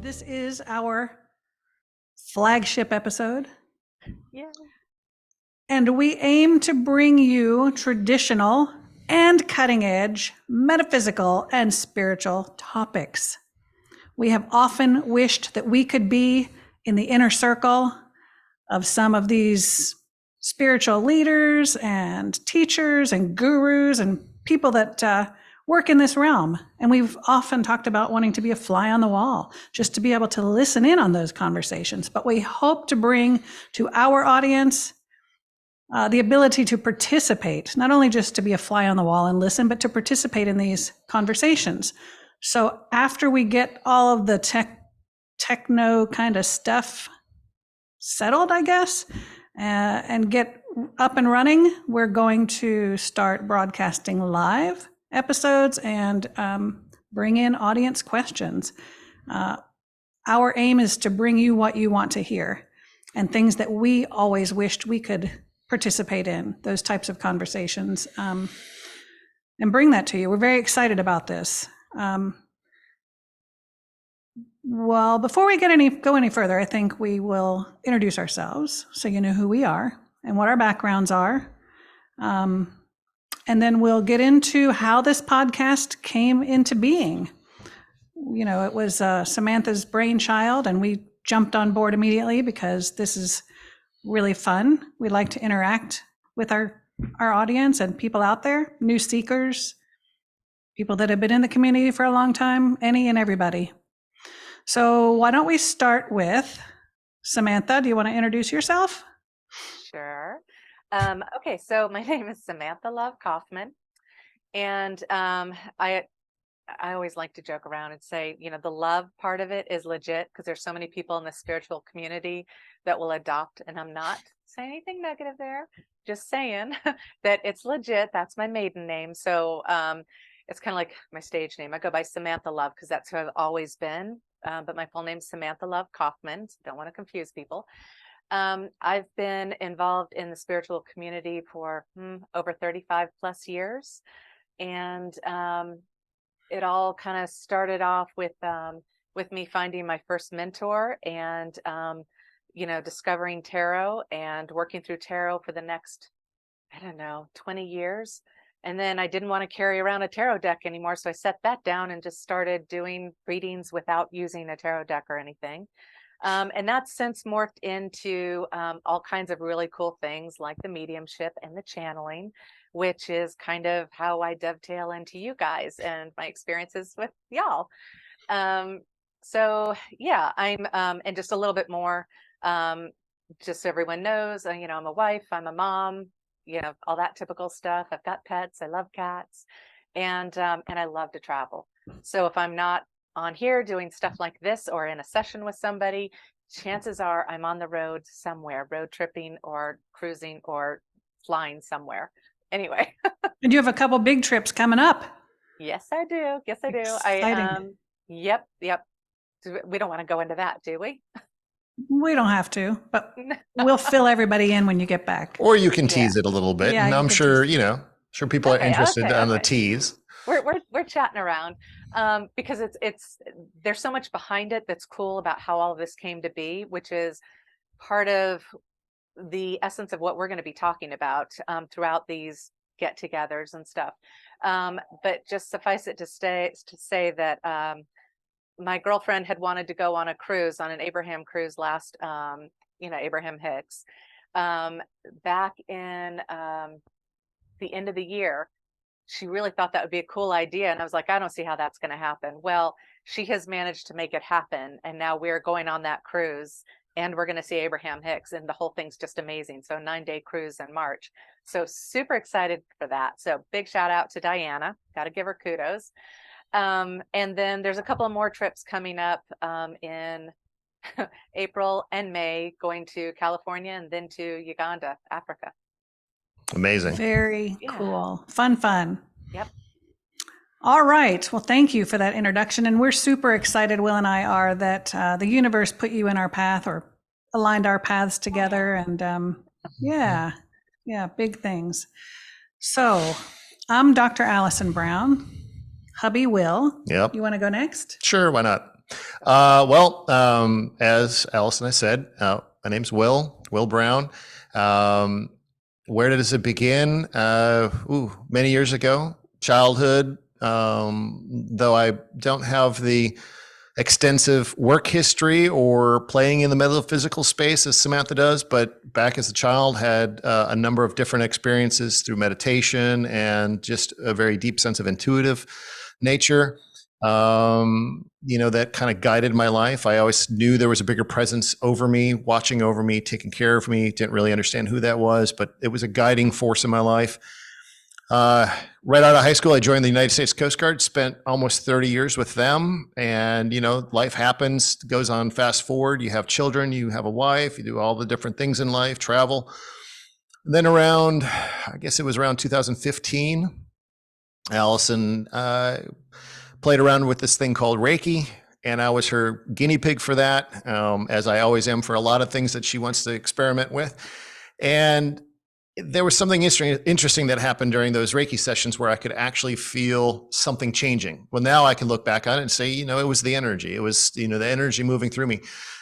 And this is our flagship episode. Yeah. And we aim to bring you traditional and cutting edge metaphysical and spiritual topics. We have often wished that we could be in the inner circle of some of these spiritual leaders and teachers and gurus and people that work in this realm. And we've often talked about wanting to be a fly on the wall, just to be able to listen in on those conversations. But we hope to bring to our audience the ability to participate, not only just to be a fly on the wall and listen, but to participate in these conversations. So after we get all of the techno kind of stuff settled, I guess, and get up and running, we're going to start broadcasting live episodes and bring in audience questions. Our aim is to bring you what you want to hear and things that we always wished we could participate in, those types of conversations, and bring that to you. We're very excited about this. Well, before we go any further, I think we will introduce ourselves so you know who we are and what our backgrounds are. And then we'll get into how this podcast came into being. You know, it was Samantha's brainchild, and we jumped on board immediately because this is really fun. We like to interact with our audience and people out there, new seekers, people that have been in the community for a long time, any and everybody. So why don't we start with Samantha? Do you want to introduce yourself? Sure. Okay, so my name is Samantha Love Kaufmann, and I always like to joke around and say, you know, the love part of it is legit because there's so many people in the spiritual community that will adopt, and I'm not saying anything negative there, just saying that it's legit. That's my maiden name. So it's kind of like my stage name. I go by Samantha Love because that's who I've always been. But my full name is Samantha Love Kaufmann. So don't want to confuse people. I've been involved in the spiritual community for over 35 plus years. And it all kind of started off with me finding my first mentor and, you know, discovering tarot and working through tarot for the next, 20 years. And then I didn't want to carry around a tarot deck anymore. So I set that down and just started doing readings without using a tarot deck or anything. And that's since morphed into all kinds of really cool things like the mediumship and the channeling, which is kind of how I dovetail into you guys and my experiences with y'all. So yeah, I'm and just a little bit more, just so everyone knows, you know, I'm a wife, I'm a mom, you know, all that typical stuff. I've got pets. I love cats, and I love to travel. So if I'm not on here doing stuff like this or in a session with somebody, chances are I'm on the road somewhere, road tripping or cruising or flying somewhere. Anyway. And you have a couple big trips coming up. Yes, I do. Yes, I do. Exciting. Yep. We don't want to go into that, do we? We don't have to, but we'll fill everybody in when you get back. Or you can tease it a little bit, Yeah, and I'm sure, sure people are interested on the tease. We're chatting around because it's there's so much behind it that's cool about how all of this came to be, which is part of the essence of what we're going to be talking about throughout these get-togethers and stuff. But just suffice it to say that my girlfriend had wanted to go on a cruise, on an Abraham cruise last, Abraham Hicks, back in the end of the year. She really thought that would be a cool idea. And I was like, I don't see how that's going to happen. Well, she has managed to make it happen. And now we're going on that cruise and we're going to see Abraham Hicks, and the whole thing's just amazing. So 9-day cruise in March. So super excited for that. So big shout out to Diana. Got to give her kudos. And then there's a couple of more trips coming up in April and May, going to California and then to Uganda, Africa. Amazing. Very cool. Fun. Yep. All right. Well, thank you for that introduction. And we're super excited, Will and I are, that the universe put you in our path or aligned our paths together. And yeah, big things. So I'm Dr. Allison Brown. Hubby Will. Yep. You want to go next? Sure, why not? As Allison and I said, my name's Will Brown. Where does it begin? Many years ago, childhood. Though I don't have the extensive work history or playing in the metaphysical space as Samantha does, but back as a child had a number of different experiences through meditation and just a very deep sense of intuitive nature. That kind of guided my life. I always knew there was a bigger presence over me, watching over me, taking care of me. Didn't really understand who that was, but it was a guiding force in my life. Right out of high school, I joined the United States Coast Guard, spent almost 30 years with them. And, life happens, goes on fast forward. You have children, you have a wife, you do all the different things in life, travel. And then around 2015, Allison played around with this thing called Reiki, and I was her guinea pig for that, as I always am for a lot of things that she wants to experiment with. And there was something interesting that happened during those Reiki sessions where I could actually feel something changing. Well, now I can look back on it and say, it was the energy. It was, the energy moving through me.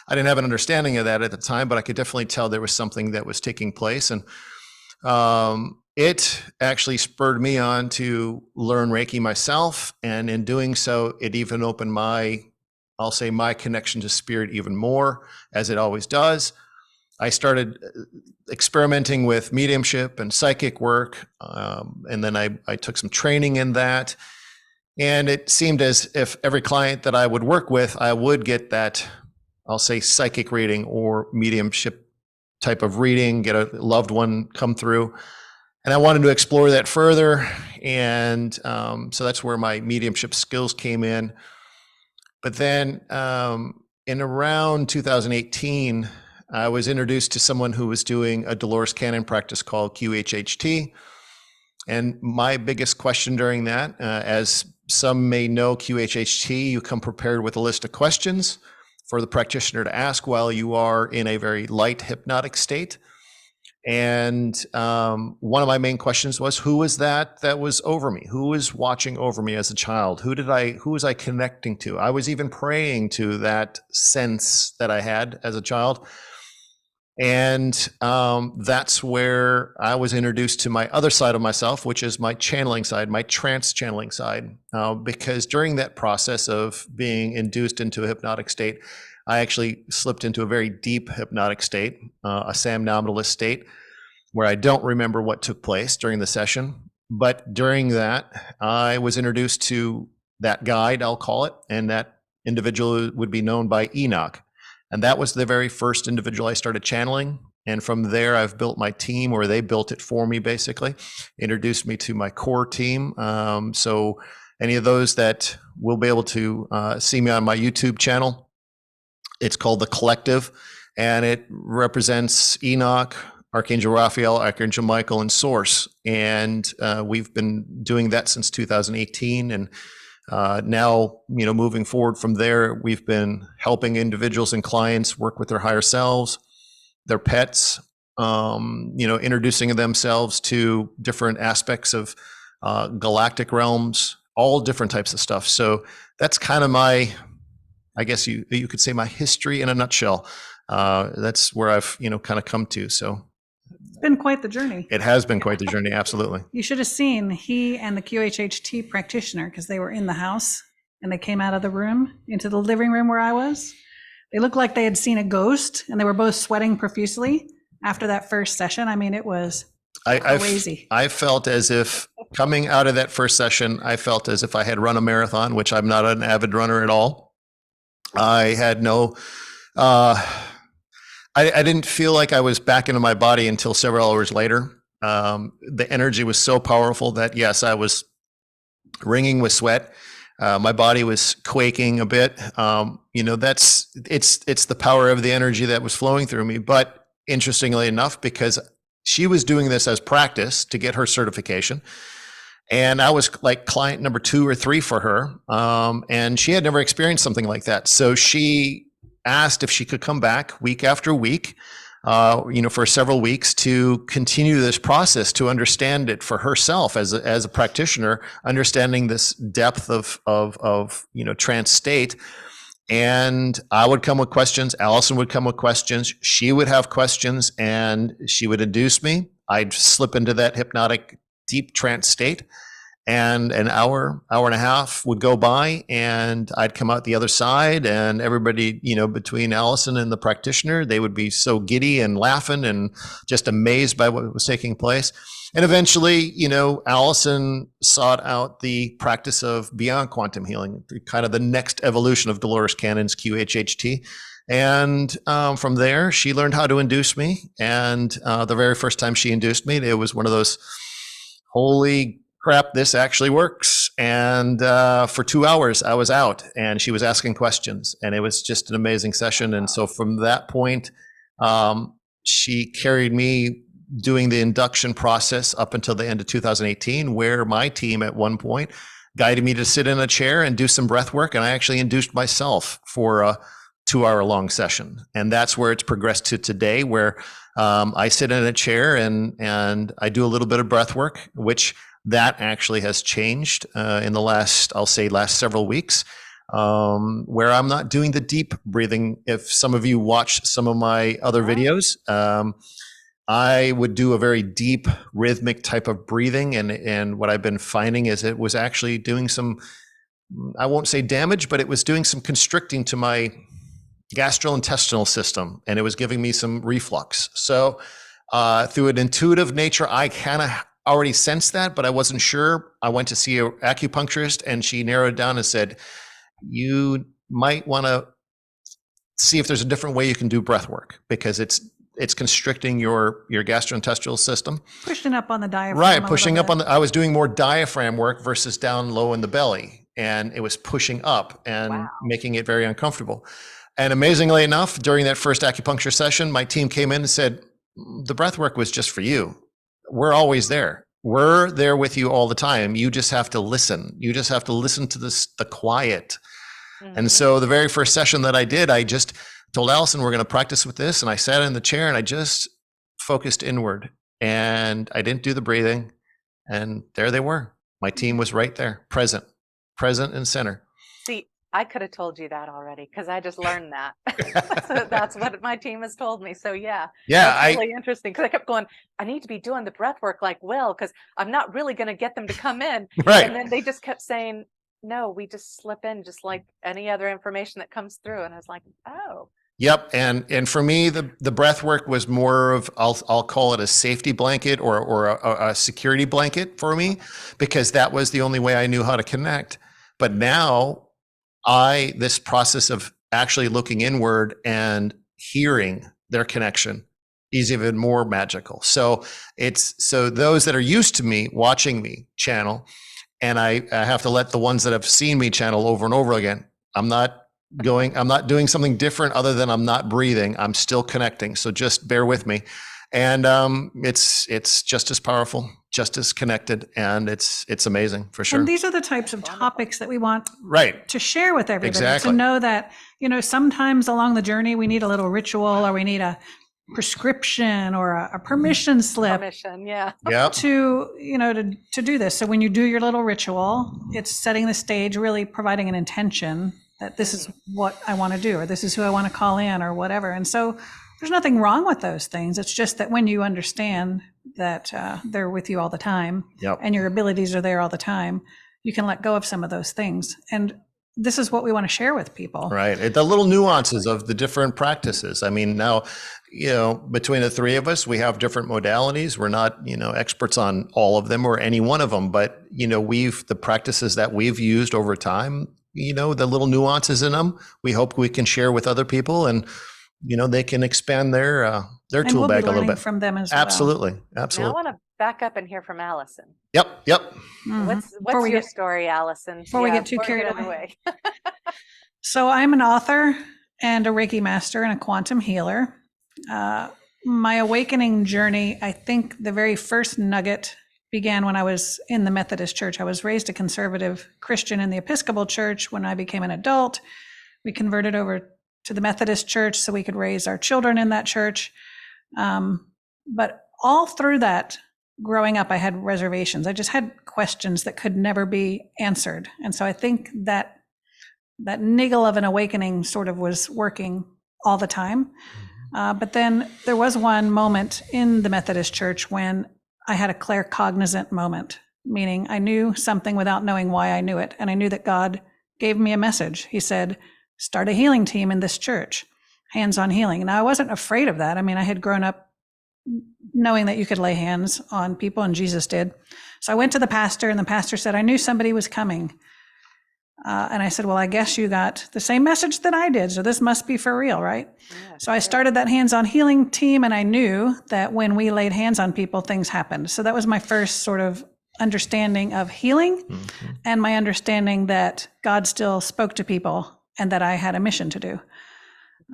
I didn't have an understanding of that at the time, but I could definitely tell there was something that was taking place. And it actually spurred me on to learn Reiki myself. And in doing so, it even opened my connection to spirit even more, as it always does. I started experimenting with mediumship and psychic work. And then I took some training in that. And it seemed as if every client that I would work with, I would get that, psychic reading or mediumship type of reading, get a loved one come through. And I wanted to explore that further. And so that's where my mediumship skills came in. But then in around 2018, I was introduced to someone who was doing a Dolores Cannon practice called QHHT. And my biggest question during that, as some may know, QHHT, you come prepared with a list of questions for the practitioner to ask while you are in a very light hypnotic state. And one of my main questions was, who was that was over me? Who was watching over me as a child? Who was I connecting to? I was even praying to that sense that I had as a child. And that's where I was introduced to my other side of myself, which is my channeling side, my trance channeling side. Because during that process of being induced into a hypnotic state, I actually slipped into a very deep hypnotic state, a somnambulist state, where I don't remember what took place during the session. But during that, I was introduced to that guide, I'll call it, and that individual would be known by Enoch. And that was the very first individual I started channeling. And from there, I've built my team, or they built it for me, basically, introduced me to my core team. So any of those that will be able to see me on my YouTube channel, it's called The Collective, and it represents Enoch, Archangel Raphael, Archangel Michael, and Source. And we've been doing that since 2018. And now, moving forward from there, we've been helping individuals and clients work with their higher selves, their pets, introducing themselves to different aspects of galactic realms, all different types of stuff. So that's kind of my, I guess you could say, my history in a nutshell. That's where I've, kind of come to. So it's been quite the journey. It has been quite the journey. Absolutely. You should have seen he and the QHHT practitioner, because they were in the house and they came out of the room into the living room where I was. They looked like they had seen a ghost, and they were both sweating profusely after that first session. I mean, it was crazy. I felt as if coming out of that first session, I felt as if I had run a marathon, which I'm not an avid runner at all. I had no, I didn't feel like I was back into my body until several hours later. The energy was so powerful that, yes, I was wringing with sweat. My body was quaking a bit. It's the power of the energy that was flowing through me. But interestingly enough, because she was doing this as practice to get her certification, and I was like client number 2 or 3 for her, and she had never experienced something like that. So she asked if she could come back week after week, for several weeks, to continue this process, to understand it for herself as a practitioner, understanding this depth of trance state. And I would come with questions. Allison would come with questions. She would have questions and she would induce me. I'd slip into that hypnotic deep trance state. And an hour and a half would go by and I'd come out the other side, and everybody, between Allison and the practitioner, they would be so giddy and laughing and just amazed by what was taking place. And eventually, Allison sought out the practice of beyond quantum healing, kind of the next evolution of Dolores Cannon's QHHT. And from there, she learned how to induce me. And the very first time she induced me, it was one of those, holy crap, this actually works. And for 2 hours, I was out and she was asking questions, and it was just an amazing session. And so from that point, she carried me doing the induction process up until the end of 2018, where my team at one point guided me to sit in a chair and do some breath work. And I actually induced myself for a 2-hour-long session. And that's where it's progressed to today, where I sit in a chair and I do a little bit of breath work, which that actually has changed in the last several weeks, where I'm not doing the deep breathing. If some of you watch some of my other videos, I would do a very deep rhythmic type of breathing. And what I've been finding is it was actually doing some, I won't say damage, but it was doing some constricting to my gastrointestinal system, and it was giving me some reflux. So through an intuitive nature, I kind of already sensed that, but I wasn't sure. I went to see an acupuncturist, and she narrowed down and said, you might want to see if there's a different way you can do breath work, because it's constricting your gastrointestinal system. Pushing up on the diaphragm. Right, pushing up on I was doing more diaphragm work versus down low in the belly, and it was pushing up and making it very uncomfortable. And amazingly enough, during that first acupuncture session, my team came in and said, the breath work was just for you. We're always there. We're there with you all the time. You just have to listen. You just have to listen to the quiet. Mm-hmm. And so the very first session that I did, I just told Allison, we're going to practice with this. And I sat in the chair and I just focused inward, and I didn't do the breathing. And there they were. My team was right there, present and center. See, I could have told you that already, because I just learned that. So that's what my team has told me. So that's really interesting, because I kept going, I need to be doing the breath work like Will, because I'm not really going to get them to come in. Right. And then they just kept saying, no, we just slip in just like any other information that comes through. And I was like, oh. Yep. And for me, the breath work was more of, I'll call it a safety blanket or a security blanket for me, because that was the only way I knew how to connect. But now this process of actually looking inward and hearing their connection is even more magical. So those that are used to me watching me channel, and I have to let the ones that have seen me channel over and over again, I'm not doing something different other than I'm not breathing. I'm still connecting. So just bear with me. And it's just as powerful, just as connected, and it's amazing for sure. And these are the types of topics that we want to share with everybody. Exactly. To know that, sometimes along the journey we need a little ritual, or we need a prescription or a permission slip. Permission, yeah. Yep. To do this. So when you do your little ritual, it's setting the stage, really providing an intention that this is what I want to do, or this is who I want to call in, or whatever. And so there's nothing wrong with those things. It's just that when you understand that they're with you all the time, and your abilities are there all the time, you can let go of some of those things. And this is what we want to share with people. Right. The little nuances of the different practices. I mean, now, between the three of us, we have different modalities. We're not, experts on all of them or any one of them, but, the practices that we've used over time, the little nuances in them, we hope we can share with other people, and they can expand their tool bag a little bit from them as Absolutely. Now I want to back up and hear from Allison. Yep. Mm-hmm. What's your story, Allison? Before we get too carried away. So I'm an author and a Reiki master and a quantum healer. My awakening journey, I think the very first nugget began when I was in the Methodist Church. I was raised a conservative Christian in the Episcopal Church. When I became an adult, we converted over to the Methodist Church so we could raise our children in that church. But all through that, growing up, I had reservations. I just had questions that could never be answered. And so I think that that niggle of an awakening sort of was working all the time. But then there was one moment in the Methodist Church when I had a claircognizant moment, meaning I knew something without knowing why I knew it. And I knew that God gave me a message. He said, start a healing team in this church, hands-on healing. And I wasn't afraid of that. I mean, I had grown up knowing that you could lay hands on people, and Jesus did. So I went to the pastor, and the pastor said, I knew somebody was coming. And I said, well, I guess you got the same message that I did. So this must be for real, right? Yeah, so I started that hands-on healing team, and I knew that when we laid hands on people, things happened. So that was my first sort of understanding of healing, and my understanding that God still spoke to people and that I had a mission to do.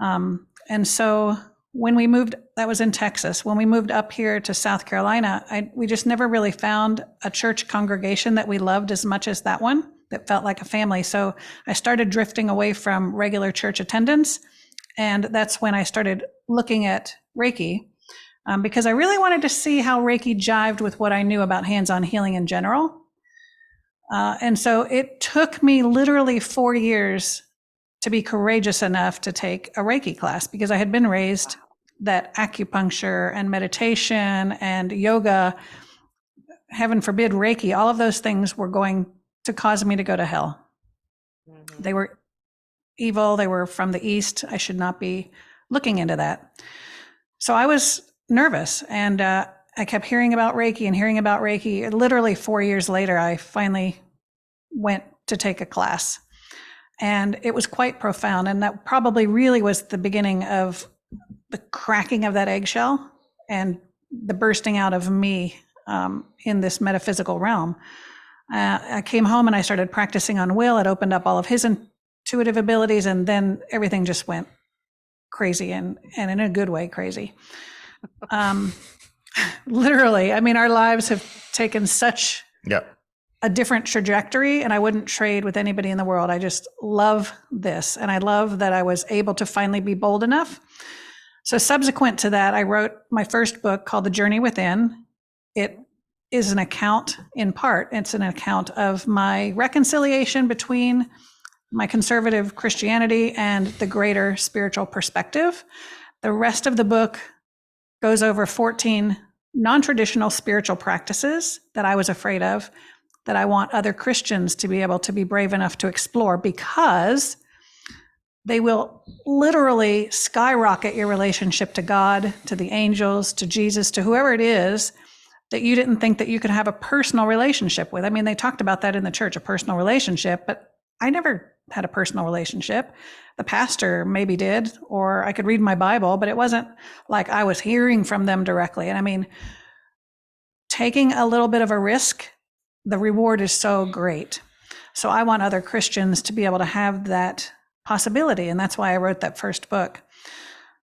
And so when we moved, that was in Texas, when we moved up here to South Carolina, we just never really found a church congregation that we loved as much as that one, that felt like a family. So I started drifting away from regular church attendance. And that's when I started looking at Reiki, because I really wanted to see how Reiki jived with what I knew about hands-on healing in general. And so it took me literally 4 years to be courageous enough to take a Reiki class, because I had been raised that acupuncture and meditation and yoga, heaven forbid Reiki, all of those things were going to cause me to go to hell. They were evil. They were from the East. I should not be looking into that. So I was nervous, and I kept hearing about Reiki and hearing about Reiki. Literally 4 years later, I finally went to take a class, and it was quite profound. And that probably really was the beginning of the cracking of that eggshell and the bursting out of me in this metaphysical realm. I came home and I started practicing on Will. It opened up all of his intuitive abilities, and then everything just went crazy, and in a good way crazy. Literally, I mean, our lives have taken such a different trajectory, and I wouldn't trade with anybody in the world. I just love this, and I love that I was able to finally be bold enough. So subsequent to that, I wrote my first book called The Journey Within. It is an account, in part, it's an account of my reconciliation between my conservative Christianity and the greater spiritual perspective. The rest of the book goes over 14 non-traditional spiritual practices that I was afraid of, that I want other Christians to be able to be brave enough to explore, because they will literally skyrocket your relationship to God, to the angels, to Jesus, to whoever it is that you didn't think that you could have a personal relationship with. I mean, they talked about that in the church, a personal relationship, but I never had a personal relationship. The pastor maybe did, or I could read my Bible, but it wasn't like I was hearing from them directly. And I mean, taking a little bit of a risk, the reward is so great. So I want other Christians to be able to have that possibility. And that's why I wrote that first book.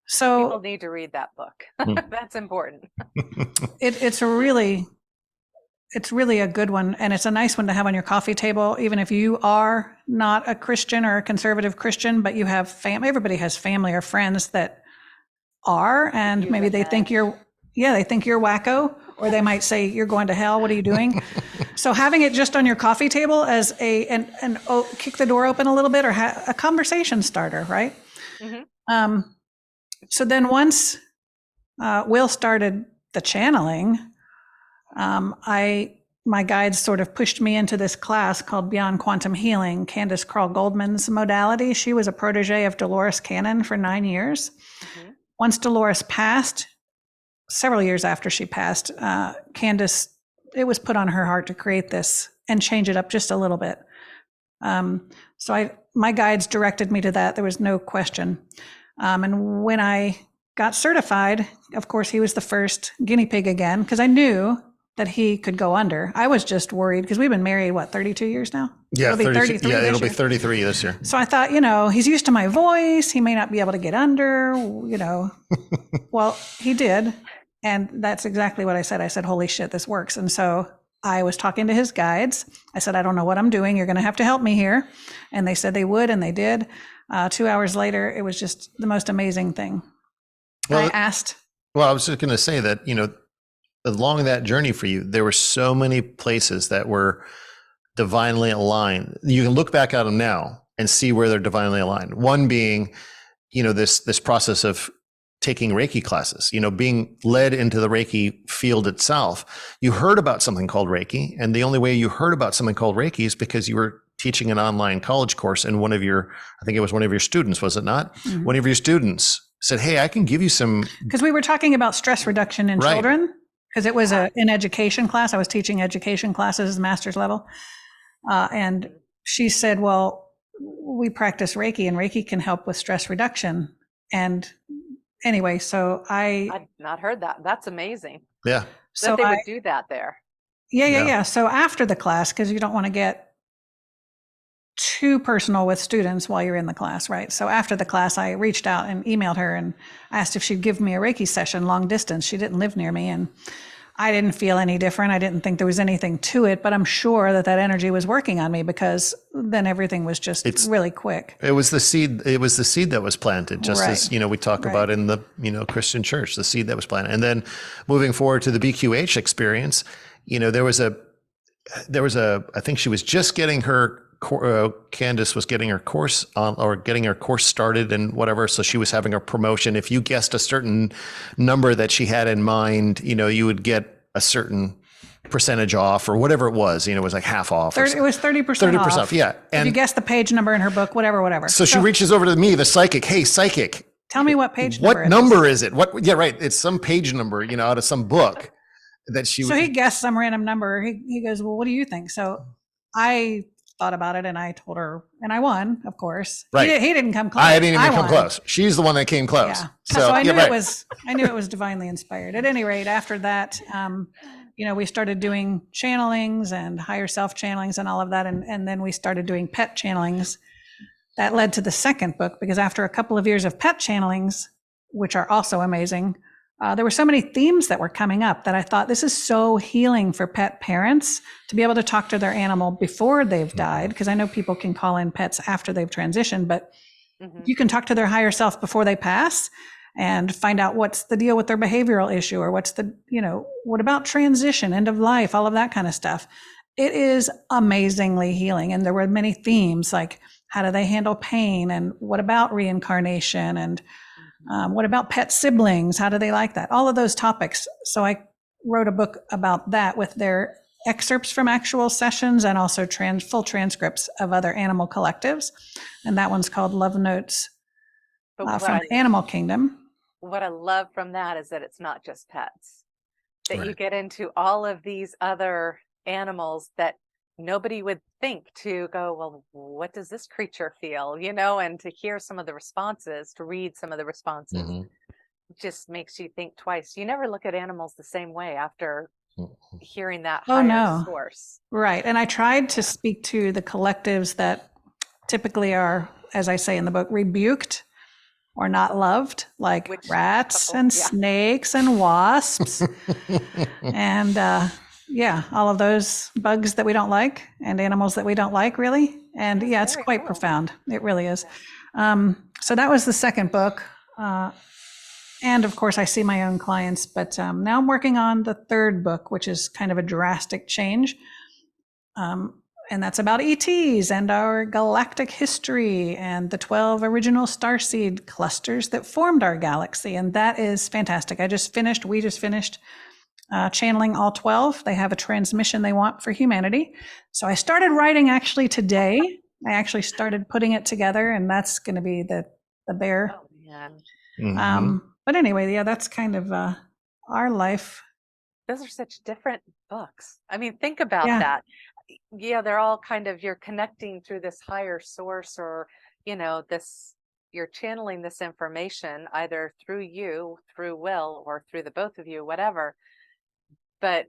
So people need to read that book. That's important. It's really a good one. And it's a nice one to have on your coffee table, even if you are not a Christian or a conservative Christian, but you have everybody has family or friends that are, and maybe they think you're wacko, or they might say, you're going to hell. What are you doing? So having it just on your coffee table as kick the door open a little bit, or a conversation starter, right? So then once Will started the channeling, my guides sort of pushed me into this class called Beyond Quantum Healing, Candace Carl Goldman's modality. She was a protege of Dolores Cannon for 9 years. Once Dolores passed, several years after she passed, Candace, it was put on her heart to create this and change it up just a little bit. So my guides directed me to that. There was no question. And when I got certified, of course, he was the first guinea pig again, because I knew that he could go under. I was just worried because we've been married, 32 years now? Yeah, it'll be 33 yeah, it'll this year. be 33 this year. So I thought, he's used to my voice. He may not be able to get under, Well, he did. And that's exactly what I said. I said, holy shit, this works. And so I was talking to his guides. I said, I don't know what I'm doing. You're going to have to help me here. And they said they would, and they did. 2 hours later, it was just the most amazing thing. Well, I asked. Well, I was just going to say that, along that journey for you, there were so many places that were divinely aligned. You can look back at them now and see where they're divinely aligned. One being, this process of taking Reiki classes, being led into the Reiki field itself. You heard about something called Reiki, and the only way you heard about something called Reiki is because you were teaching an online college course, and I think it was one of your students, was it not? Mm-hmm. One of your students said, hey, I can give you some. Because we were talking about stress reduction in children, because it was an education class. I was teaching education classes, master's level. And she said, well, we practice Reiki, and Reiki can help with stress reduction. And anyway, so I'd not heard that. That's amazing. Yeah. So that they would do that there. Yeah. So after the class, because you don't want to get too personal with students while you're in the class, right? So after the class, I reached out and emailed her and asked if she'd give me a Reiki session long distance. She didn't live near me, and I didn't feel any different. I didn't think there was anything to it, but I'm sure that energy was working on me, because then everything was just really quick. It was the seed. It was the seed that was planted, just as, we talk about in the, Christian church, the seed that was planted. And then moving forward to the BQH experience, there was a, I think she was just getting her, Candace was getting her course on, or getting her course started and whatever. So she was having a promotion. If you guessed a certain number that she had in mind, you would get a certain percentage off or whatever it was. It was like half off. It was 30% off. Yeah. And if you guessed the page number in her book, whatever. So she reaches over to me, the psychic. Hey, psychic. Tell me what page number. What number is it? Yeah, right. It's some page number, out of some book that she. So he guessed some random number. He goes, well, what do you think? So I thought about it, and I told her, and I won, of course. Right. He didn't come close. I didn't even come close. She's the one that came close. Yeah. So I knew it was divinely inspired. At any rate, after that, we started doing channelings and higher self channelings and all of that. And then we started doing pet channelings. That led to the second book, because after a couple of years of pet channelings, which are also amazing, there were so many themes that were coming up that I thought, this is so healing for pet parents to be able to talk to their animal before they've died. Because I know people can call in pets after they've transitioned, but you can talk to their higher self before they pass and find out what's the deal with their behavioral issue, or what's the, what about transition, end of life, all of that kind of stuff. It is amazingly healing. And there were many themes, like how do they handle pain, and what about reincarnation, and what about pet siblings? How do they like that? All of those topics. So I wrote a book about that with their excerpts from actual sessions, and also full transcripts of other animal collectives. And that one's called Love Notes from the Animal Kingdom. What I love from that is that it's not just pets, that you get into all of these other animals that nobody would think to go, well, what does this creature feel, and to hear some of the responses, to read some of the responses, just makes you think twice. You never look at animals the same way after hearing that higher source. Right. And I tried to speak to the collectives that typically are, as I say in the book, rebuked or not loved, like rats and snakes and wasps and all of those bugs that we don't like, and animals that we don't like, really. And it's quite profound. It really is. So that was the second book. And of course, I see my own clients, but now I'm working on the third book, which is kind of a drastic change. And that's about ETs and our galactic history and the 12 original starseed clusters that formed our galaxy. And that is fantastic. we just finished channeling all 12. They have a transmission they want for humanity. So I started writing actually today. I actually started putting it together, and that's going to be the bear. Oh, man. But anyway, that's kind of our life. Those are such different books. I mean, think about that. Yeah, they're all kind of, you're connecting through this higher source, or, you're channeling this information either through you, through Will, or through the both of you, whatever. But,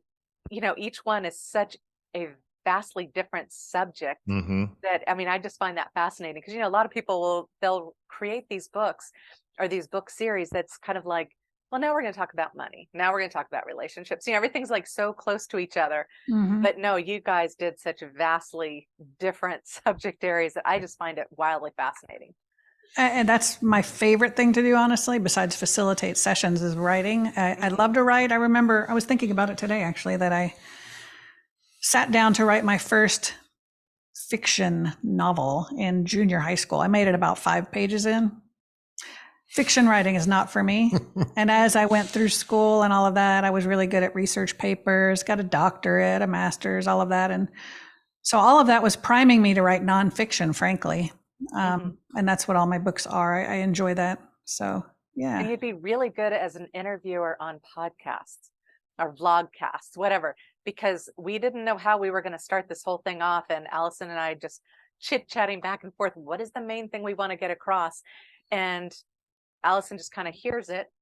each one is such a vastly different subject that, I just find that fascinating, because, a lot of people they'll create these books or these book series that's kind of like, well, now we're going to talk about money. Now we're going to talk about relationships. Everything's like so close to each other. But no, you guys did such vastly different subject areas that I just find it wildly fascinating. And that's my favorite thing to do, honestly, besides facilitate sessions, is writing. I love to write. I remember, I was thinking about it today, actually, that I sat down to write my first fiction novel in junior high school. I made it about 5 pages in. Fiction writing is not for me. And as I went through school and all of that, I was really good at research papers, got a doctorate, a master's, all of that. And so all of that was priming me to write nonfiction, frankly. And that's what all my books are. I enjoy that. So, yeah. And you'd be really good as an interviewer on podcasts or vlogcasts, whatever, because we didn't know how we were going to start this whole thing off. And Allison and I just chit-chatting back and forth. What is the main thing we want to get across? And Allison just kind of hears it.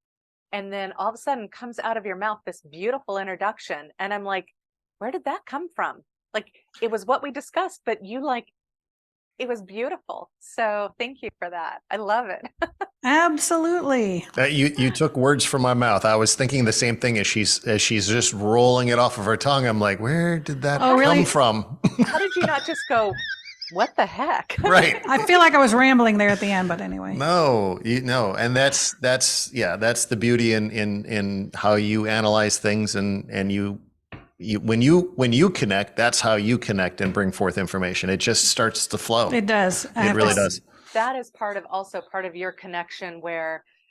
And then all of a sudden comes out of your mouth this beautiful introduction. And I'm like, where did that come from? Like, it was what we discussed, but it was beautiful. So thank you for that. I love it. Absolutely. You took words from my mouth. I was thinking the same thing as she's just rolling it off of her tongue. I'm like, where did that come from? How did you not just go, what the heck? Right. I feel like I was rambling there at the end, but anyway. No, and that's the beauty in how you analyze things, and you when you connect, that's how you connect and bring forth information. It just starts to flow. It does. It really does. That is part of your connection,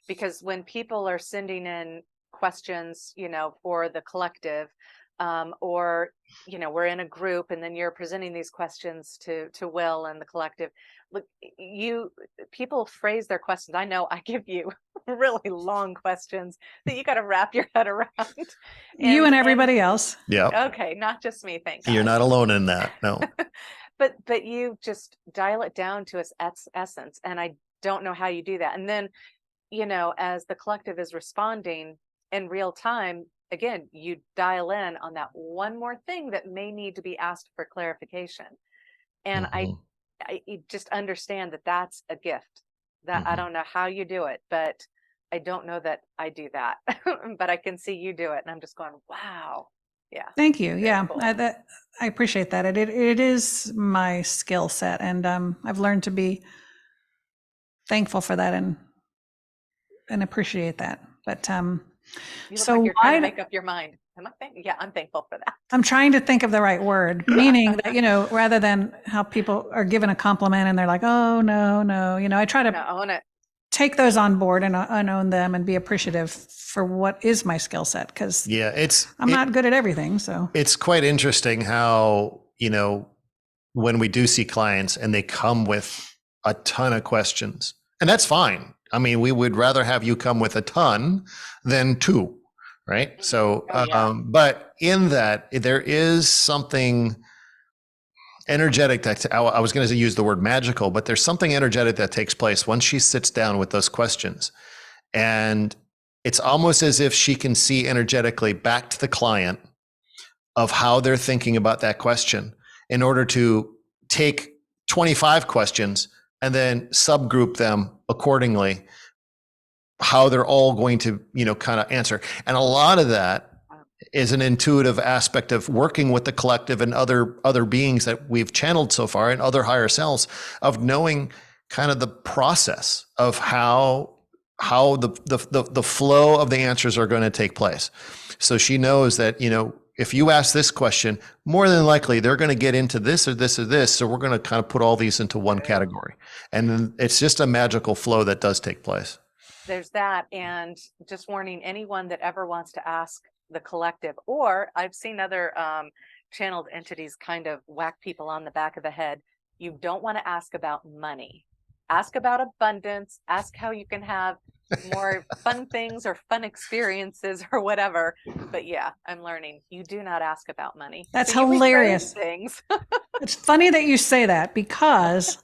because when people are sending in questions, for the collective, or we're in a group and then you're presenting these questions to Will and the collective. Look, people phrase their questions. I know I give you really long questions that you got to wrap your head around. You and everybody else. Yeah. Okay, not just me. Thank God. You're not alone in that. No. But you just dial it down to its essence, and I don't know how you do that. And then, as the collective is responding in real time, again, you dial in on that one more thing that may need to be asked for clarification. And I just understand that that's a gift. That I don't know how you do it, but I don't know that I do that. But I can see you do it, and I'm just going, wow. Yeah. Thank you. Yeah, cool. I appreciate that. It is my skill set, and I've learned to be thankful for that and appreciate that. But you look like you're trying to make up your mind. Am I thankful? Yeah, I'm thankful for that. I'm trying to think of the right word, meaning that rather than how people are given a compliment and they're like, oh no, I try to own it. Take those on board and own them and be appreciative for what is my skill set, because I'm not good at everything. So it's quite interesting how, when we do see clients and they come with a ton of questions, and that's fine. I mean, we would rather have you come with a ton than 2, right? So, but in that, there is something energetic that I was going to use the word magical, but there's something energetic that takes place once she sits down with those questions. And it's almost as if she can see energetically back to the client of how they're thinking about that question in order to take 25 questions and then subgroup them accordingly, how they're all going to, kind of answer. And a lot of that is an intuitive aspect of working with the collective and other beings that we've channeled so far and other higher selves, of knowing kind of the process of how the flow of the answers are going to take place. So she knows that, if you ask this question, more than likely they're going to get into this or this or this. So we're going to kind of put all these into one category. And then it's just a magical flow that does take place. There's that. And just warning anyone that ever wants to ask the collective, or I've seen other channeled entities kind of whack people on the back of the head. You don't want to ask about money. Ask about abundance. Ask how you can have more fun things or fun experiences or whatever. But yeah, I'm learning. You do not ask about money. That's hilarious. Things. It's funny that you say that, because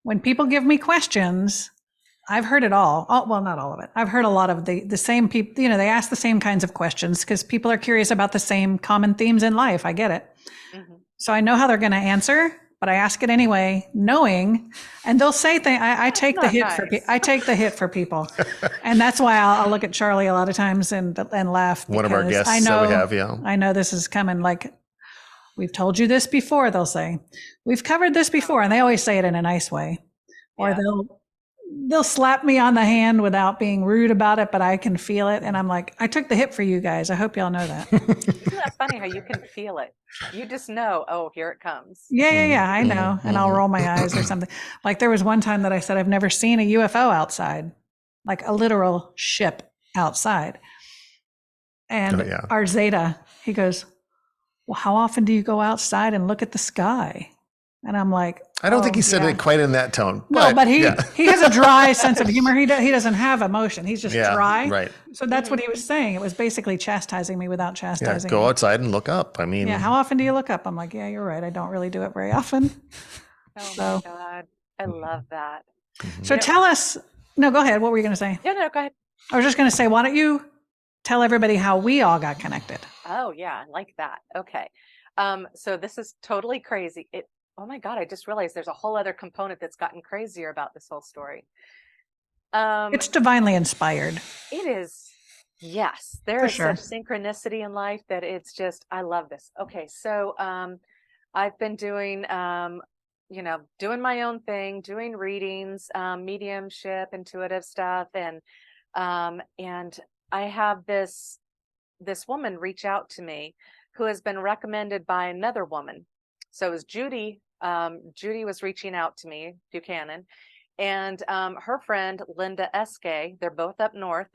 when people give me questions, I've heard it all. Oh, well, not all of it. I've heard a lot of the same people, they ask the same kinds of questions because people are curious about the same common themes in life. I get it. Mm-hmm. So I know how they're going to answer, but I ask it anyway, knowing, and they'll say things. I take the hit I take the hit for people. And that's why I'll look at Charlie a lot of times and laugh. One of our guests that we have, yeah. I know this is coming. Like, we've told you this before, they'll say. We've covered this before. And they always say it in a nice way. Or they'll slap me on the hand without being rude about it, but I can feel it. And I'm like, I took the hit for you guys. I hope y'all know that. Isn't that funny how you can feel it? You just know, oh, here it comes. Yeah, I know. And I'll roll my eyes or something. Like there was one time that I said, I've never seen a UFO outside, like a literal ship outside. And our Zeta, he goes, well, how often do you go outside and look at the sky? And I'm like, I don't think he said it quite in that tone. No, but he has a dry sense of humor. He doesn't have emotion. He's just dry. Right. So that's what he was saying. It was basically chastising me without chastising go me. outside and look up. I mean, how often do you look up? I'm like, yeah, you're right. I don't really do it very often. Oh my God. I love that. So tell us, no, go ahead. What were you going to say? No, go ahead. I was just going to say, why don't you tell everybody how we all got connected? Oh yeah, I like that. Okay. So this is totally crazy. Oh my God, I just realized there's a whole other component that's gotten crazier about this whole story. It's divinely inspired. It is. Yes, there is such synchronicity in life that it's just, I love this. Okay. So, I've been doing, doing my own thing, doing readings, mediumship, intuitive stuff. And I have this woman reach out to me who has been recommended by another woman. So it was Judy. Judy was reaching out to me, Buchanan, and her friend Linda Eske. They're both up north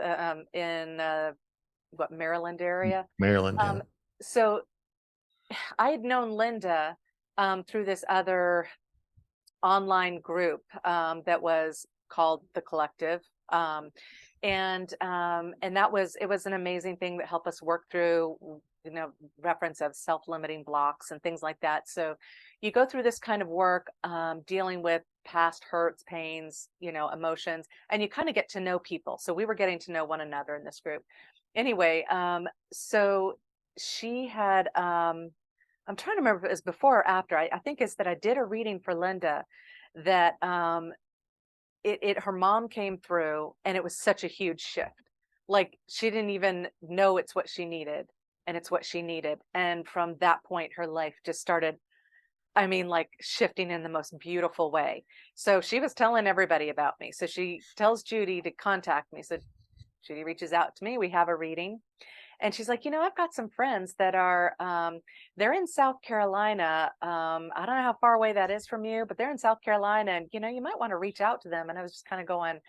in Maryland area. Maryland. So I had known Linda through this other online group that was called The Collective. And it was an amazing thing that helped us work through, reference of self-limiting blocks and things like that. So you go through this kind of work, dealing with past hurts, pains, emotions, and you kind of get to know people. So we were getting to know one another in this group. Anyway, so she had, I'm trying to remember if it was before or after. I think it's that I did a reading for Linda that, her mom came through and it was such a huge shift. Like she didn't even know it's what she needed and it's what she needed. And from that point, her life just started, shifting in the most beautiful way. So she was telling everybody about me. So she tells Judy to contact me. So Judy reaches out to me. We have a reading. And she's like, I've got some friends that are, they're in South Carolina. I don't know how far away that is from you, but they're in South Carolina and, you might want to reach out to them. And I was just kind of going,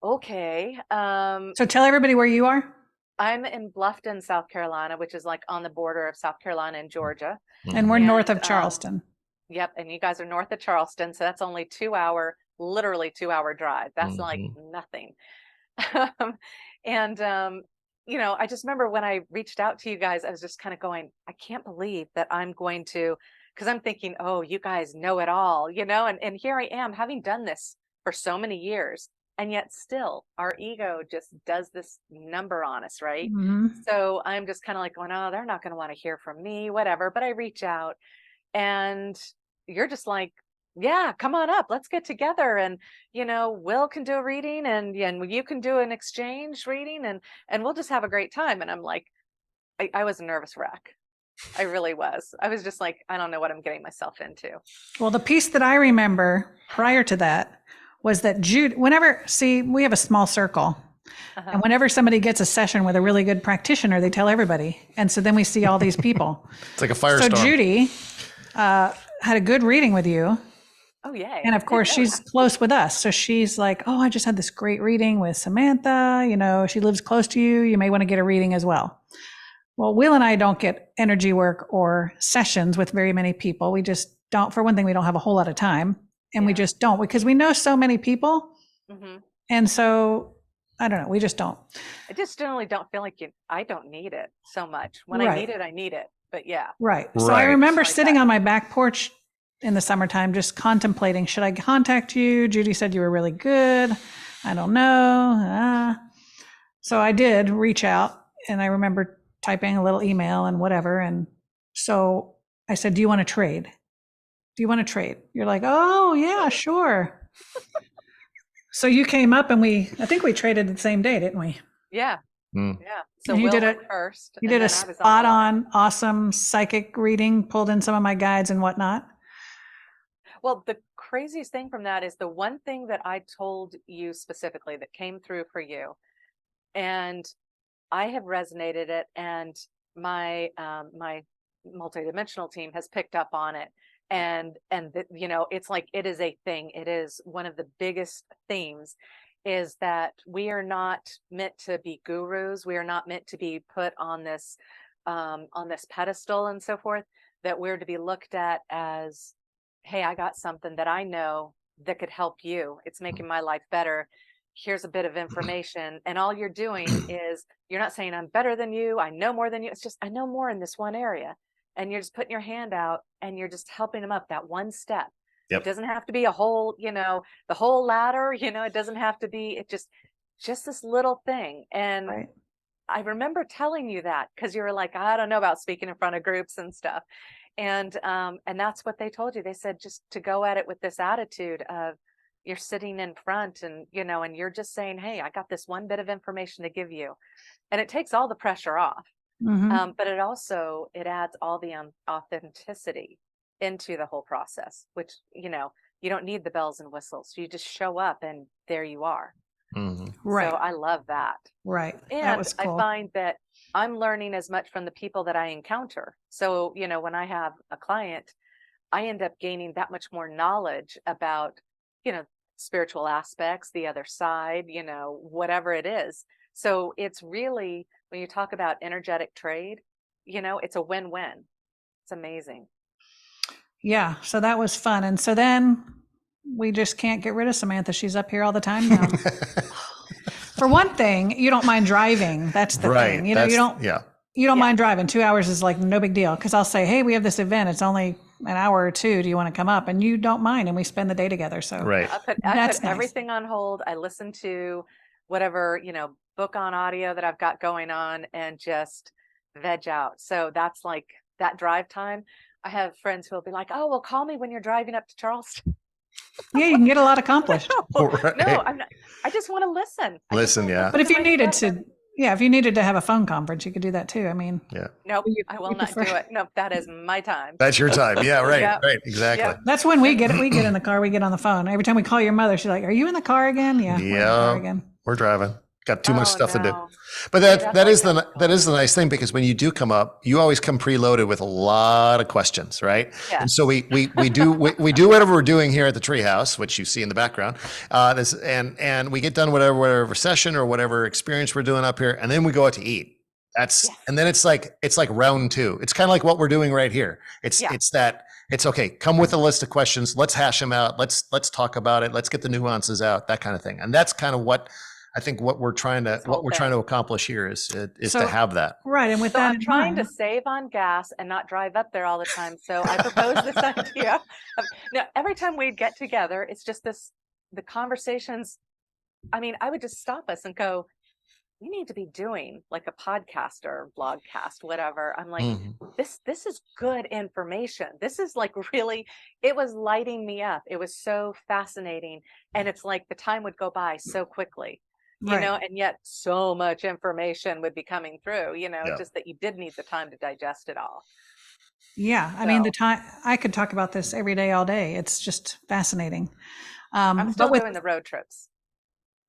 okay. So tell everybody where you are. I'm in Bluffton, South Carolina, which is like on the border of South Carolina and Georgia. And we're north of Charleston. Yep. And you guys are north of Charleston. So that's only literally 2 hour drive. That's like nothing. I just remember when I reached out to you guys, I was just kind of going, I can't believe that I'm going to, because I'm thinking, oh, you guys know it all, and here I am having done this for so many years. And yet still our ego just does this number on us, right? So I'm just kind of like going, oh, they're not going to want to hear from me, whatever. But I reach out and you're just like, yeah, come on up. Let's get together. And, Will can do a reading and you can do an exchange reading and we'll just have a great time. And I'm like, I was a nervous wreck. I really was. I was just like, I don't know what I'm getting myself into. Well, the piece that I remember prior to that was that Jude, we have a small circle. And whenever somebody gets a session with a really good practitioner, they tell everybody. And so then we see all these people. It's like a firestorm. So Judy had a good reading with you. Oh, yay. And of course, she's close with us. So she's like, oh, I just had this great reading with Samantha. She lives close to you. You may want to get a reading as well. Well, Will and I don't get energy work or sessions with very many people. We just don't. For one thing, we don't have a whole lot of time. And we just don't because we know so many people. And so, I don't know. We just don't. I just generally don't feel like I don't need it so much. When I need it. But yeah. Right. So I remember sitting on my back porch in the summertime, just contemplating, should I contact you? Judy said you were really good. I don't know. So I did reach out and I remember typing a little email and whatever. And so I said, do you want to trade? You're like, oh yeah, sure. So you came up and I think we traded the same day, didn't we? Yeah. Yeah. So you did it first. You did a spot on, awesome psychic reading, pulled in some of my guides and whatnot. Well, the craziest thing from that is the one thing that I told you specifically that came through for you, and I have resonated it, and my my multidimensional team has picked up on it, and you know, it's like it is a thing. It is one of the biggest themes, is that we are not meant to be gurus. We are not meant to be put on this pedestal and so forth. That we're to be looked at as, hey, I got something that I know that could help you. It's making my life better. Here's a bit of information. And all you're doing is, you're not saying I'm better than you, I know more than you. It's just, I know more in this one area. And you're just putting your hand out and you're just helping them up that one step. Yep. It doesn't have to be a whole, you know, the whole ladder, you know, it doesn't have to be, it just this little thing. And Right. I remember telling you that because you were like, I don't know about speaking in front of groups and stuff. And that's what they told you. They said just to go at it with this attitude of, you're sitting in front and, you know, and you're just saying, hey, I got this one bit of information to give you. And it takes all the pressure off. Mhm. But it also, it adds all the authenticity into the whole process, which, you know, you don't need the bells and whistles. You just show up and there you are. Mhm. Right. So I love that. Right. That And was I cool. find that I'm learning as much from the people that I encounter. So, you know, when I have a client, I end up gaining that much more knowledge about, you know, spiritual aspects, the other side, you know, whatever it is. So it's really, when you talk about energetic trade, you know, it's a win-win. It's amazing. Yeah. So that was fun. And so then we just can't get rid of Samantha. She's up here all the time now. For one thing, you don't mind driving. That's the Right. thing. You know, you don't Yeah. you don't Yeah. mind driving. 2 hours is like no big deal. Because I'll say, hey, we have this event. It's only an hour or two. Do you want to come up? And you don't mind. And we spend the day together. So Right. I put That's nice. everything on hold. I listen to whatever, you know, book on audio that I've got going on and just veg out. So that's like that drive time. I have friends who will be like, oh, well, call me when you're driving up to Charleston. yeah, you can get a lot accomplished. Right. No, I'm not. I just want to listen. I just Listen, wanna yeah. But if to you my needed stuff. to, yeah, if you needed to have a phone conference, you could do that too. I mean, Yeah. Nope, you- I will you not do prefer- it. Nope, that is my time. That's your time. Yeah. Right. Yep. Right. Exactly. Yep. that's when we get in the car, we get on the phone. Every time we call your mother, she's like, are you in the car again? Yeah, we're in the car Yeah. again. We're driving. Got too much Oh, stuff to do. no. But See, that that's that like is that that is the nice thing, because when you do come up, you always come preloaded with a lot of questions, right? Yeah. And so we do we do whatever we're doing here at the treehouse, which you see in the background. And we get done whatever session or whatever experience we're doing up here, and then we go out to eat. Yes. And then it's like round two. It's kind of like what we're doing right here. It's okay. Come with a list of questions. Let's hash them out. Let's talk about it. Let's get the nuances out. That kind of thing. And that's kind of what I think we're trying to accomplish here is So- to have that. Right. And with So that I'm in trying to mind, save on gas and not drive up there all the time. So I propose this idea of, now, every time we'd get together, it's just the conversations. I mean, I would just stop us and go, we need to be doing like a podcast or blogcast, whatever. I'm like, Mhm. this is good information. This is like really, it was lighting me up. It was so fascinating. And it's like the time would go by so quickly. You right. know, and yet so much information would be coming through, you know, Yeah. just that you did need the time to digest it all. Yeah. I mean, So- the time I could talk about this every day, all day. It's just fascinating. I'm still But with doing the road trips.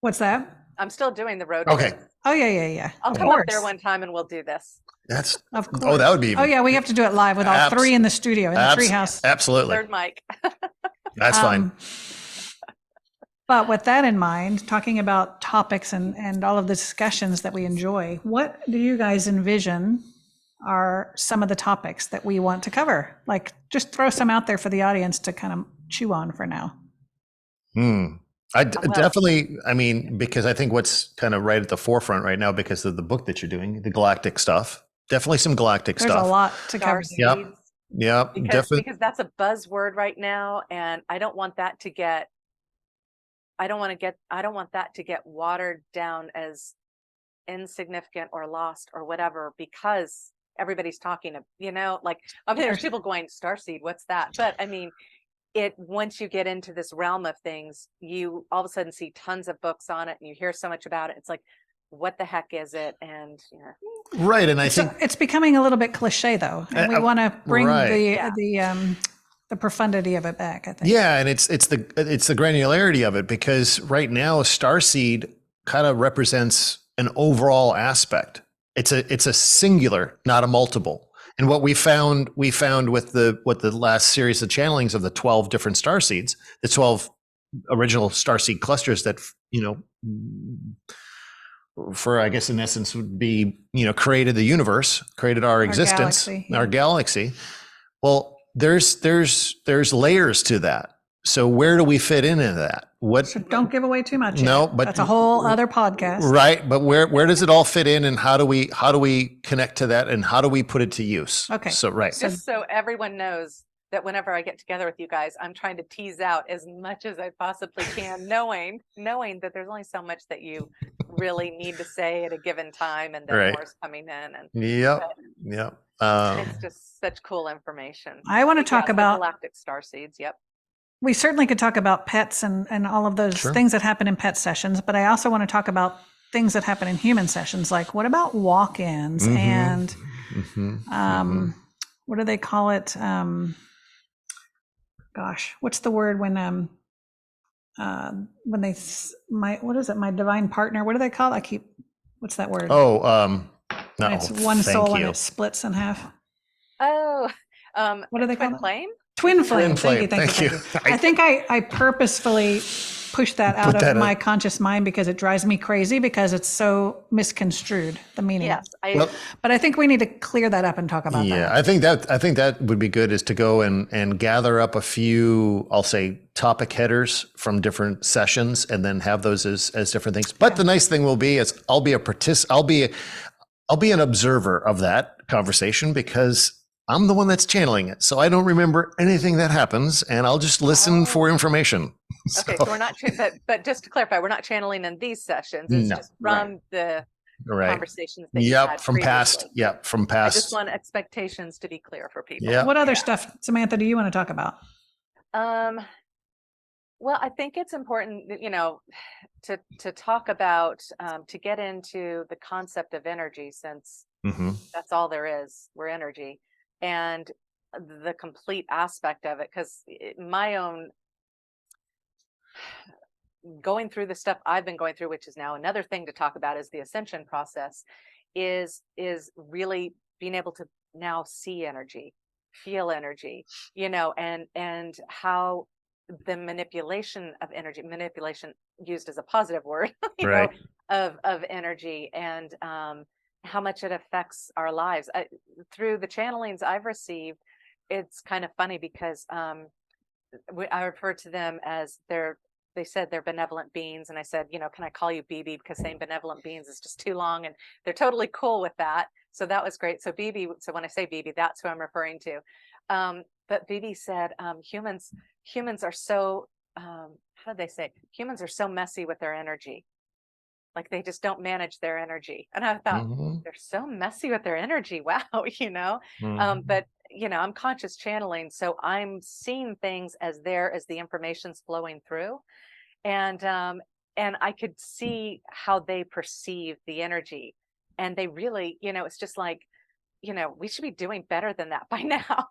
what's that? I'm still doing the road Okay. trips. Oh, yeah. I'll Of come up there course. one time and we'll do this. That's Of course. that would be even, Oh, yeah. We have to do it live with all Abs- three in the studio in the treehouse. Absolutely. Third mic. That's fine. But with that in mind, talking about topics and all of the discussions that we enjoy, what do you guys envision are some of the topics that we want to cover? Like, just throw some out there for the audience to kind of chew on for now. Definitely, I mean, because I think what's kind of right at the forefront right now, because of the book that you're doing, the galactic stuff, definitely some galactic There's stuff. a lot to Star cover. Yep. seeds. Yep. Definitely. Because that's a buzzword right now. And I don't want that to get, I don't want that to get watered down as insignificant or lost or whatever, because everybody's talking, you know, like, I mean, there's people going, starseed, what's that? But I mean, once you get into this realm of things, you all of a sudden see tons of books on it and you hear so much about it. It's like, what the heck is it? And Right. And I think So it's becoming a little bit cliche though. And we want to bring right. the, Yeah. the the profundity of it back, I think. Yeah, and it's the granularity of it, because right now starseed kind of represents an overall aspect. It's a singular, not a multiple. And what we found with the last series of channelings of the 12 different starseeds, the 12 original starseed clusters that, for, I guess in essence would be, created the universe, created our existence, galaxy, our galaxy. Well, there's layers to that. So where do we fit into that? So don't give away too much. No, yet. but that's a whole other podcast. Right. But where does it all fit in, and how do we connect to that, and how do we put it to use? Okay. So, right. Just so everyone knows that whenever I get together with you guys, I'm trying to tease out as much as I possibly can, knowing that there's only so much that you really need to say at a given time, and then Right. more's coming in. And Yep. it's just such cool information. I want to But talk yeah, so about, galactic star seeds. Yep. we certainly could talk about pets and all of those Sure. things that happen in pet sessions, but I also want to talk about things that happen in human sessions. Like, what about walk-ins Mhm. and Mhm. what do they call it? Gosh, what's the word when they what is it? My divine partner. What do they call it? What's that word? Oh, When no. it's one thank soul and you. it splits in half. Oh, What do they call twin it? flame? Twin flame. Twin flame. Thank you. I think I purposefully pushed that out of my conscious mind because it drives me crazy because it's so misconstrued, the meaning. Yes, Well, But I think we need to clear that up and talk about yeah, that. I think that would be good, is to go and gather up a few, I'll say, topic headers from different sessions, and then have those as different things. But the nice thing will be is I'll be an observer of that conversation, because I'm the one that's channeling it. So I don't remember anything that happens, and I'll just listen for information. Okay, so we're not, but just to clarify, we're not channeling in these sessions. It's No. just from the Right. conversations that you had From past. previously. Yep. From I past. just want expectations to be clear for people. Yeah. What other stuff, Samantha, do you want to talk about? Well, I think it's important, to talk about, to get into the concept of energy, since Mhm. that's all there is. We're energy, and the complete aspect of it. Because my own going through the stuff I've been going through, which is now another thing to talk about, is the ascension process, is really being able to now see energy, feel energy, and how the manipulation of energy, manipulation used as a positive word, Right. of energy, and how much it affects our lives. Through the channelings I've received, it's kind of funny because I refer to them as they said they're benevolent beings. And I said, can I call you BB, because saying benevolent beings is just too long, and they're totally cool with that. So that was great. So BB, so when I say BB, that's who I'm referring to. But BB said, humans are so, how did they say? Humans are so messy with their energy. Like, they just don't manage their energy. And I thought, Mhm. they're so messy with their energy. Wow. Mhm. But I'm conscious channeling, so I'm seeing things as the information's flowing through, and I could see how they perceive the energy, and they really, it's just like, we should be doing better than that by now.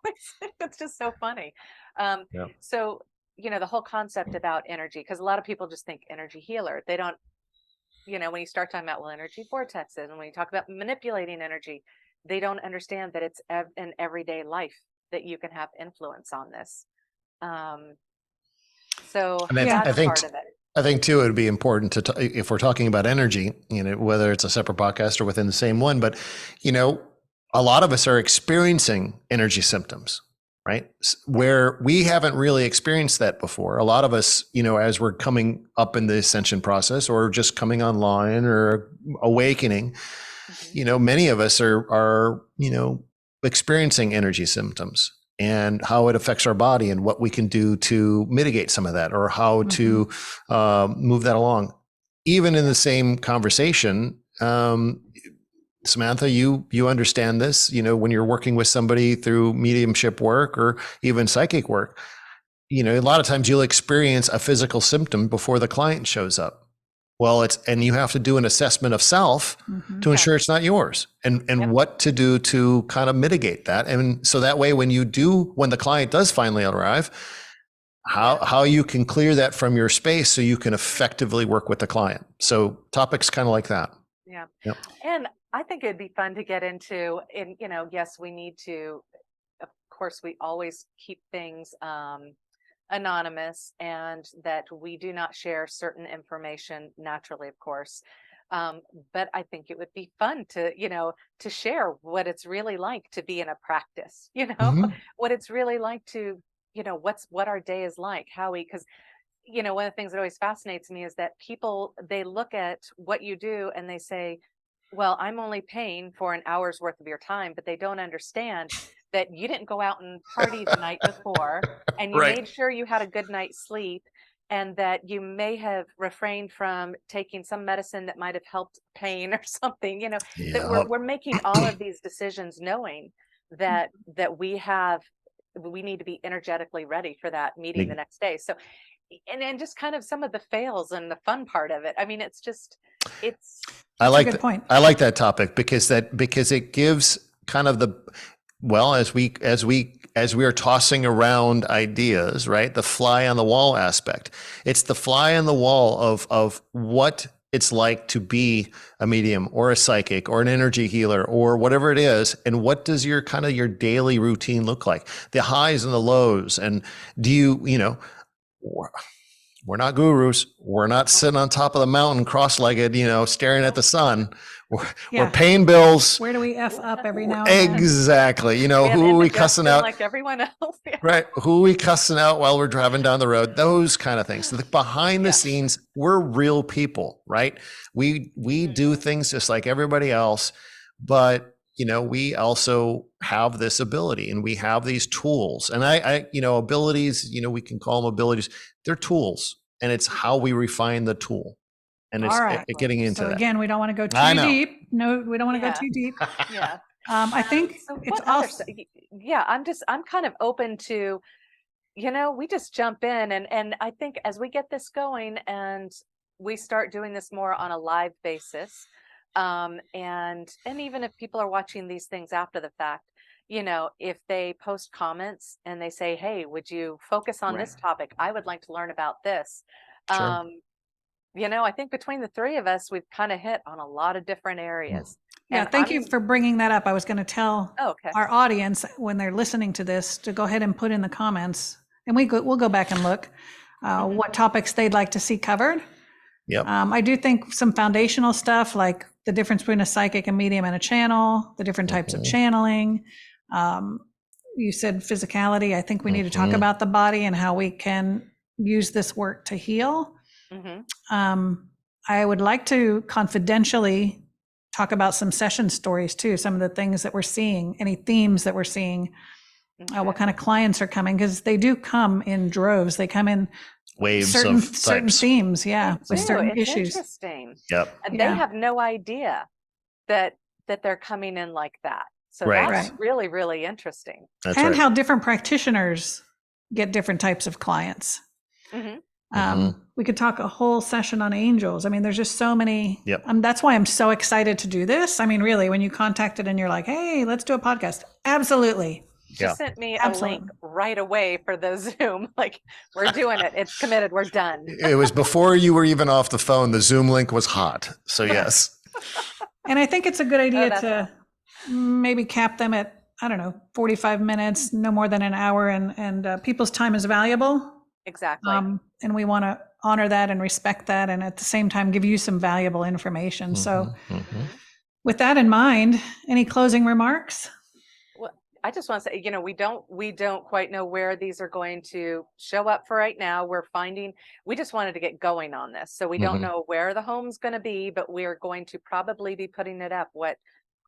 It's just so funny. Yep. So the whole concept about energy, because a lot of people just think energy healer. They don't, when you start talking about, energy vortexes, and when you talk about manipulating energy, they don't understand that it's an everyday life that you can have influence on this. So And that's I think part of it. I think too, it would be important to, if we're talking about energy, whether it's a separate podcast or within the same one, but, a lot of us are experiencing energy symptoms, right? Where we haven't really experienced that before. A lot of us, as we're coming up in the ascension process, or just coming online or awakening, many of us are experiencing energy symptoms, and how it affects our body, and what we can do to mitigate some of that, or how to move that along. Even in the same conversation, Samantha, you understand this, when you're working with somebody through mediumship work or even psychic work, a lot of times you'll experience a physical symptom before the client shows up. Well, and you have to do an assessment of self to ensure it's not yours, and what to do to kind of mitigate that. And so that way, when the client does finally arrive, how you can clear that from your space so you can effectively work with the client. So topics kind of like that. Yeah. Yep. And I think it'd be fun to get into, and yes, we need to, of course, we always keep things anonymous, and that we do not share certain information naturally, of course. But I think it would be fun to, to share what it's really like to be in a practice, what it's really like to, what our day is like, because one of the things that always fascinates me is that people, they look at what you do and they say, well, I'm only paying for an hour's worth of your time, but they don't understand that you didn't go out and party the night before, and you made sure you had a good night's sleep, and that you may have refrained from taking some medicine that might have helped pain or something, that we're making all of these decisions knowing that we need to be energetically ready for that meeting the next day. So, and then just kind of some of the fails and the fun part of it. I mean, it's I like a good point. I like that topic because it gives kind of as we are tossing around ideas, right? The fly on the wall aspect. It's the fly on the wall of what it's like to be a medium or a psychic or an energy healer or whatever it is. And what does your daily routine look like? The highs and the lows. And do you, we're not gurus. We're not sitting on top of the mountain cross-legged, staring at the sun. We're paying bills. Where do we F up every now and then? Exactly. Who are we cussing out? Like everyone else. Right. Who are we cussing out while we're driving down the road? Those kind of things. Behind the scenes, we're real people, right? We do things just like everybody else, but we also have this ability and we have these tools. And abilities, we can call them abilities. They're tools, and it's how we refine the tool. And it's getting into that. Again, we don't want to go too deep. No, we don't want to go too deep. Yeah. I think it's also. I'm kind of open to, we just jump in, and I think as we get this going and we start doing this more on a live basis, and even if people are watching these things after the fact, if they post comments and they say, hey, would you focus on this topic? I would like to learn about this. Sure. I think between the three of us, we've kind of hit on a lot of different areas. Yeah, and thank you for bringing that up. I was going to tell our audience when they're listening to this to go ahead and put in the comments, and we'll go back and look what topics they'd like to see covered. Yep. I do think some foundational stuff like the difference between a psychic, a medium, and a channel, the different types of channeling. You said physicality. I think we need to talk about the body and how we can use this work to heal. I would like to confidentially talk about some session stories too, some of the things that we're seeing, any themes that we're seeing, what kind of clients are coming, because they do come in droves. They come in waves certain types. themes, with certain it's issues. Interesting. Yep. And they have no idea that they're coming in like that. So that's really, really interesting. That's and how different practitioners get different types of clients. We could talk a whole session on angels. I mean, there's just so many. That's why I'm so excited to do this. I mean, really, when you contacted and you're like, hey, let's do a podcast. Absolutely. She sent me a link right away for the Zoom. Like, we're doing it. It's committed. We're done. It was before you were even off the phone. The Zoom link was hot. So yes. And I think it's a good idea to maybe cap them at, 45 minutes, no more than an hour. And people's time is valuable. Exactly. And we want to honor that and respect that. And at the same time, give you some valuable information. So with that in mind, any closing remarks? Well, I just want to say, we don't quite know where these are going to show up for right now. We just wanted to get going on this. So we don't know where the home's going to be, but we're going to probably be putting it up.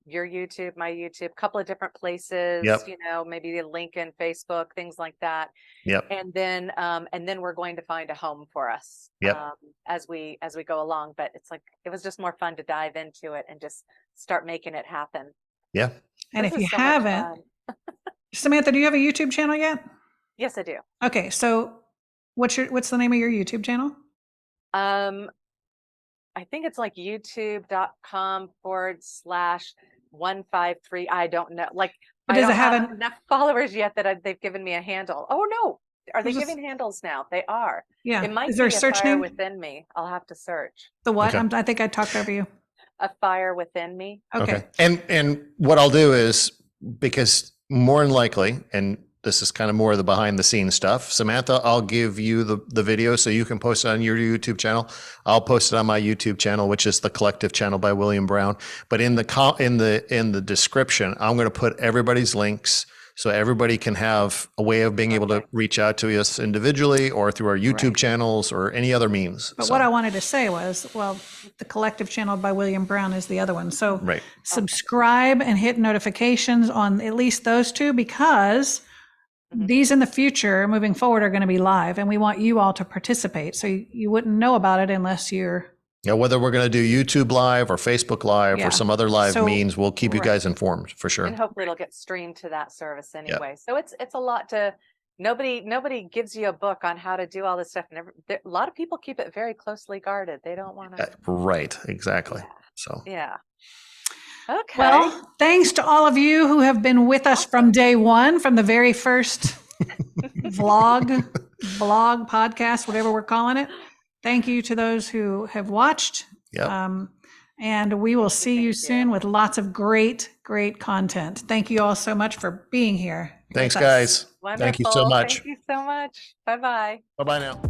Your YouTube, my YouTube, couple of different places, maybe a link in Facebook, things like that. And then we're going to find a home for us as we go along. But it was just more fun to dive into it and just start making it happen. Yeah. And if you haven't, Samantha, do you have a YouTube channel yet? Yes, I do. Okay. So what's the name of your YouTube channel? I think it's like youtube.com/153. I don't know. Like, But I does don't it have have enough followers yet that they've given me a handle. Oh no, are they There's giving handles now? They are. Yeah. It might Is there be a a search fire name? within me. I'll have to search. The what? Okay. I think I talked over you. A fire within me. Okay. And what I'll do is, because more than likely, and this is kind of more of the behind the scenes stuff, Samantha, I'll give you the video so you can post it on your YouTube channel. I'll post it on my YouTube channel, which is the Collective channel by William Brown. But in the description, I'm going to put everybody's links so everybody can have a way of being able to reach out to us individually or through our YouTube channels or any other means. But what I wanted to say was, well, the Collective channel by William Brown is the other one. So subscribe and hit notifications on at least those two, because these in the future moving forward are going to be live, and we want you all to participate. So you wouldn't know about it unless you're. Yeah, whether we're going to do YouTube Live or Facebook Live or some other live means, we'll keep you guys informed for sure. And hopefully it'll get streamed to that service anyway. So it's a lot to. Nobody gives you a book on how to do all this stuff, and a lot of people keep it very closely guarded. They don't want to. Right, exactly. So yeah. Okay. Well, thanks to all of you who have been with us from day one, from the very first blog, podcast, whatever we're calling it. Thank you to those who have watched. And we will see you soon with lots of great content. Thank you all so much for being here. Thanks, guys. Wonderful. Thank you so much. Thank you so much. Bye-bye. Bye-bye now.